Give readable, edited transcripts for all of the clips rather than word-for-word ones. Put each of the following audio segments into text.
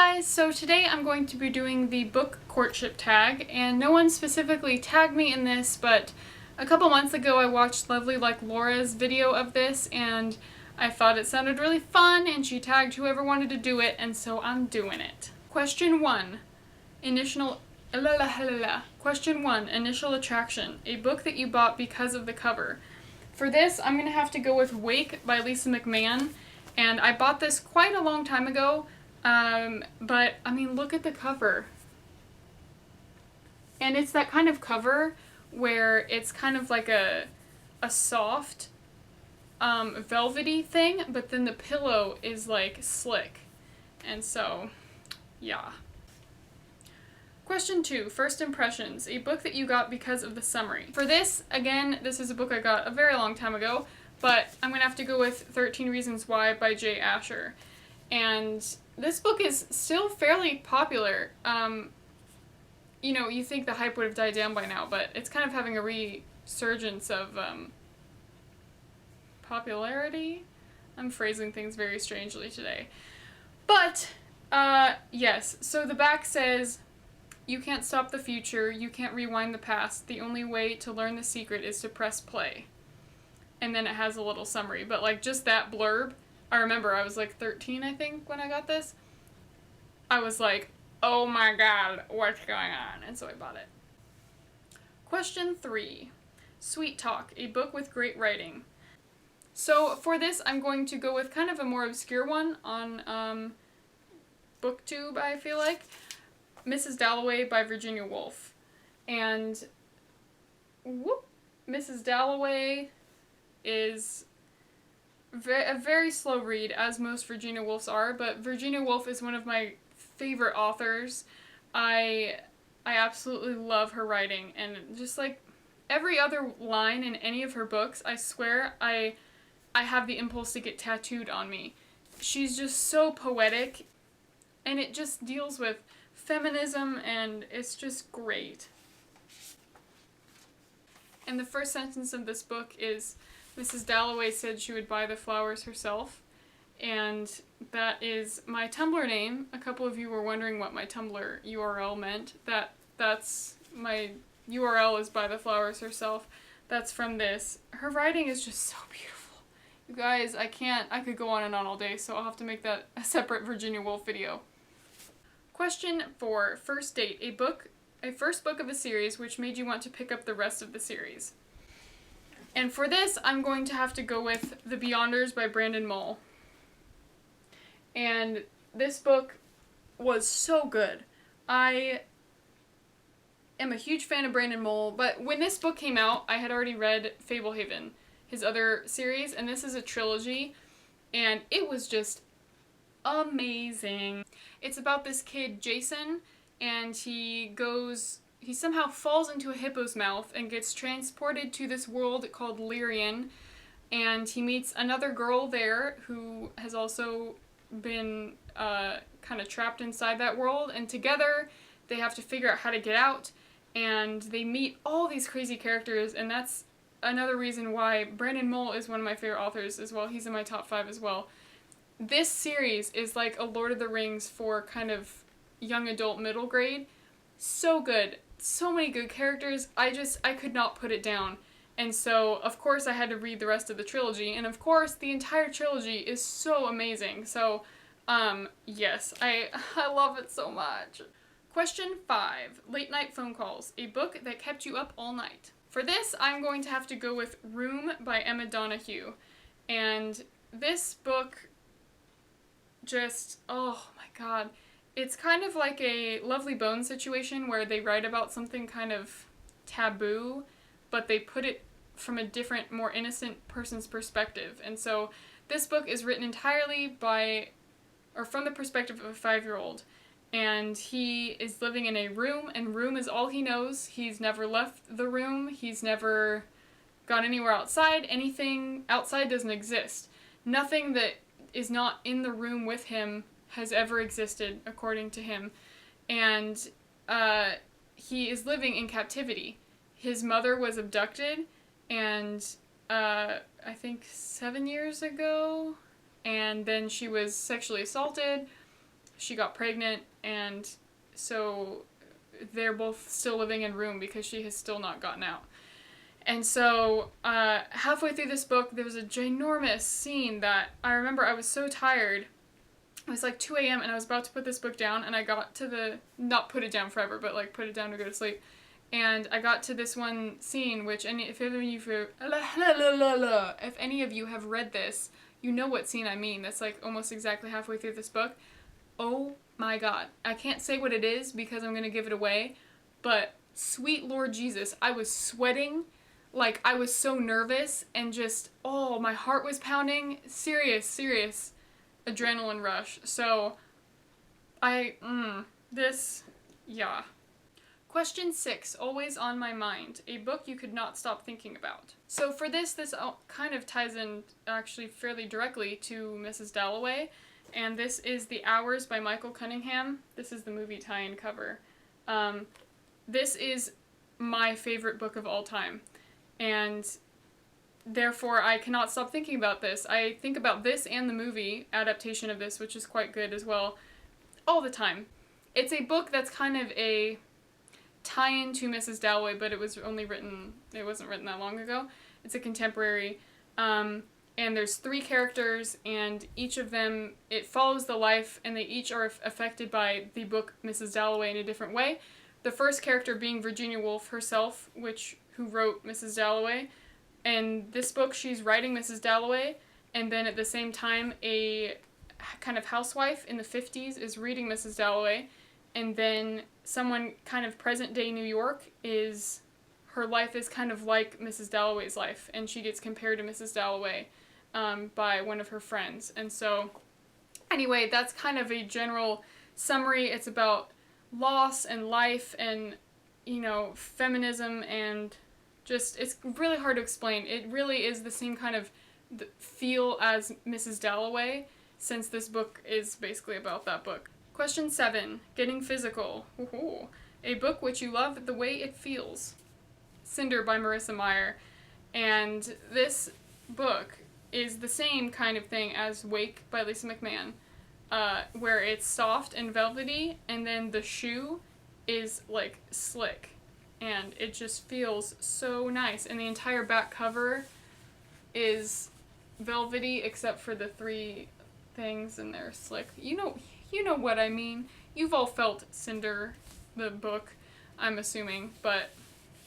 guys, so today I'm going to be doing the book Courtship Tag, and no one specifically tagged me in this, but a couple months ago I watched Lovely Like Laura's video of this, and I thought it sounded really fun, and she tagged whoever wanted to do it, and so I'm doing it. Question 1. Initial attraction. A book that you bought because of the cover. For this, I'm going to have to go with Wake by Lisa McMahon, and I bought this quite a long time ago. But, I mean, look at the cover. And it's that kind of cover where it's kind of like a soft, velvety thing, but then the pillow is, like, slick. And so, yeah. Question 2, First Impressions. A book that you got because of the summary. For this, again, this is a book I got a very long time ago, but I'm going to have to go with 13 Reasons Why by J. Asher. And this book is still fairly popular. You know, you think the hype would have died down by now, but it's kind of having a resurgence of popularity. I'm phrasing things very strangely today. But, yes, so the back says, "You can't stop the future, you can't rewind the past, the only way to learn the secret is to press play." And then it has a little summary, but like just that blurb, I remember I was like 13, I think, when I got this. I was like, oh my god, what's going on? And so I bought it. Question 3. Sweet Talk, a book with great writing. So for this, I'm going to go with kind of a more obscure one on BookTube, I feel like. Mrs. Dalloway by Virginia Woolf. And Mrs. Dalloway is a very slow read, as most Virginia Woolfs are, but Virginia Woolf is one of my favorite authors. I absolutely love her writing, and just like every other line in any of her books, I swear I have the impulse to get tattooed on me. She's just so poetic, and it just deals with feminism, and it's just great. And the first sentence of this book is, Mrs. Dalloway said she would buy the flowers herself, and that is my Tumblr name. A couple of you were wondering what my Tumblr URL meant. That's my URL is buy the flowers herself. That's from this. Her writing is just so beautiful. You guys, I could go on and on all day, so I'll have to make that a separate Virginia Woolf video. Question 4, First Date, a first book of a series which made you want to pick up the rest of the series. And for this, I'm going to have to go with The Beyonders by Brandon Mull. And this book was so good. I am a huge fan of Brandon Mull, but when this book came out, I had already read Fablehaven, his other series, and this is a trilogy, and it was just amazing. It's about this kid, Jason, and he somehow falls into a hippo's mouth and gets transported to this world called Lyrian, and he meets another girl there who has also been kind of trapped inside that world, and together they have to figure out how to get out, and they meet all these crazy characters, and that's another reason why Brandon Mull is one of my favorite authors as well. He's in my top 5 as well. This series is like a Lord of the Rings for kind of young adult middle grade. So good. So many good characters. I could not put it down. And so, of course, I had to read the rest of the trilogy. And of course, the entire trilogy is so amazing. So, yes, I love it so much. Question 5, Late Night Phone Calls, a book that kept you up all night. For this, I'm going to have to go with Room by Emma Donoghue. And this book just, oh my god. It's kind of like a Lovely Bones situation where they write about something kind of taboo, but they put it from a different, more innocent person's perspective. And so this book is written entirely from the perspective of a 5-year-old. And he is living in a room, and room is all he knows. He's never left the room. He's never gone anywhere outside. Anything outside doesn't exist. Nothing that is not in the room with him has ever existed, according to him. And he is living in captivity. His mother was abducted, and I think 7 years ago, and then she was sexually assaulted. she got pregnant, and so they're both still living in a room because she has still not gotten out. And so halfway through this book, there was a ginormous scene that I remember I was so tired. It was like 2 a.m. and I was about to put this book down, and I got to the, not put it down forever, but like put it down to go to sleep. And I got to this one scene, which if any of you have read this, you know what scene I mean. That's like almost exactly halfway through this book. Oh my god. I can't say what it is because I'm going to give it away, but sweet Lord Jesus, I was sweating. Like, I was so nervous and just, oh, my heart was pounding. Serious adrenaline rush. So, yeah. Question 6, always on my mind. A book you could not stop thinking about. So for this kind of ties in actually fairly directly to Mrs. Dalloway. And this is The Hours by Michael Cunningham. This is the movie tie-in cover. This is my favorite book of all time. And therefore I cannot stop thinking about this. I think about this and the movie adaptation of this, which is quite good as well, all the time. It's a book that's kind of a tie-in to Mrs. Dalloway, but it wasn't written that long ago. It's a contemporary, and there's 3 characters, and each of them, it follows the life, and they each are affected by the book Mrs. Dalloway in a different way. The first character being Virginia Woolf herself, who wrote Mrs. Dalloway. And this book, she's writing Mrs. Dalloway, and then at the same time, a kind of housewife in the 50s is reading Mrs. Dalloway, and then someone kind of present-day New York her life is kind of like Mrs. Dalloway's life, and she gets compared to Mrs. Dalloway by one of her friends. And so, anyway, that's kind of a general summary. It's about loss and life and, feminism, and just, it's really hard to explain. It really is the same kind of feel as Mrs. Dalloway, since this book is basically about that book. Question 7, getting physical. Ooh. A book which you love the way it feels. Cinder by Marissa Meyer. And this book is the same kind of thing as Wake by Lisa McMahon, where it's soft and velvety, and then the shoe is like slick, and it just feels so nice. And the entire back cover is velvety except for the 3 things, and they're slick. You know what I mean. You've all felt Cinder, the book, I'm assuming, but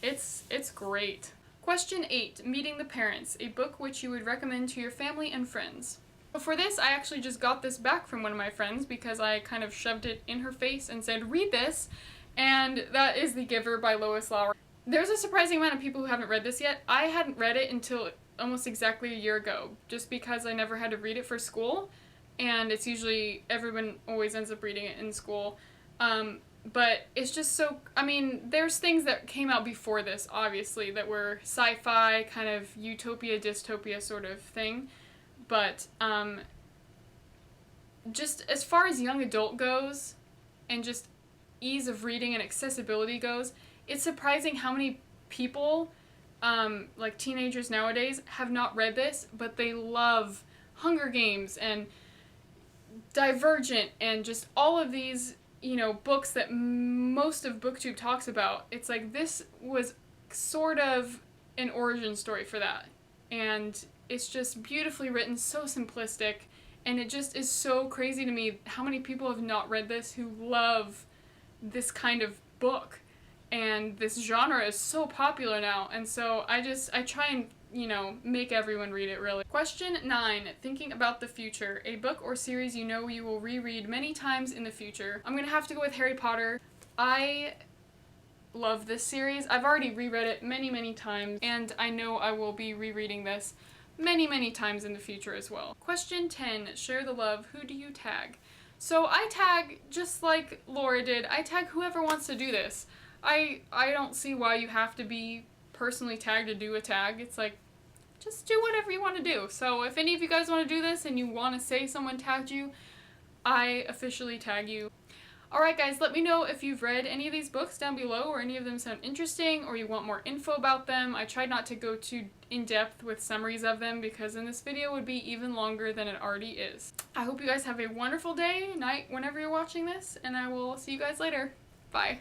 it's great. Question 8, Meeting the Parents, a book which you would recommend to your family and friends. For this, I actually just got this back from one of my friends because I kind of shoved it in her face and said, read this, and that is The Giver by Lois Lowry. There's a surprising amount of people who haven't read this yet. I hadn't read it until almost exactly a year ago, just because I never had to read it for school, and it's usually, everyone always ends up reading it in school. But it's just so, there's things that came out before this, obviously, that were sci-fi, kind of utopia, dystopia sort of thing. But, just as far as young adult goes, and just ease of reading and accessibility goes, it's surprising how many people, like teenagers nowadays, have not read this, but they love Hunger Games and Divergent and just all of these, books that most of BookTube talks about. It's like this was sort of an origin story for that. And it's just beautifully written, so simplistic, and it just is so crazy to me how many people have not read this who love this kind of book. And this genre is so popular now, and so I try and, make everyone read it, really. Question 9, thinking about the future, a book or series you know you will reread many times in the future. I'm gonna have to go with Harry Potter. I love this series. I've already reread it many, many times, and I know I will be rereading this many, many times in the future as well. Question 10, share the love, who do you tag? So I tag, just like Laura did, I tag whoever wants to do this. I don't see why you have to be personally tagged to do a tag. It's like, just do whatever you want to do. So if any of you guys want to do this and you want to say someone tagged you, I officially tag you. Alright guys, let me know if you've read any of these books down below or any of them sound interesting or you want more info about them. I tried not to go too in-depth with summaries of them because then this video would be even longer than it already is. I hope you guys have a wonderful day, night, whenever you're watching this, and I will see you guys later. Bye.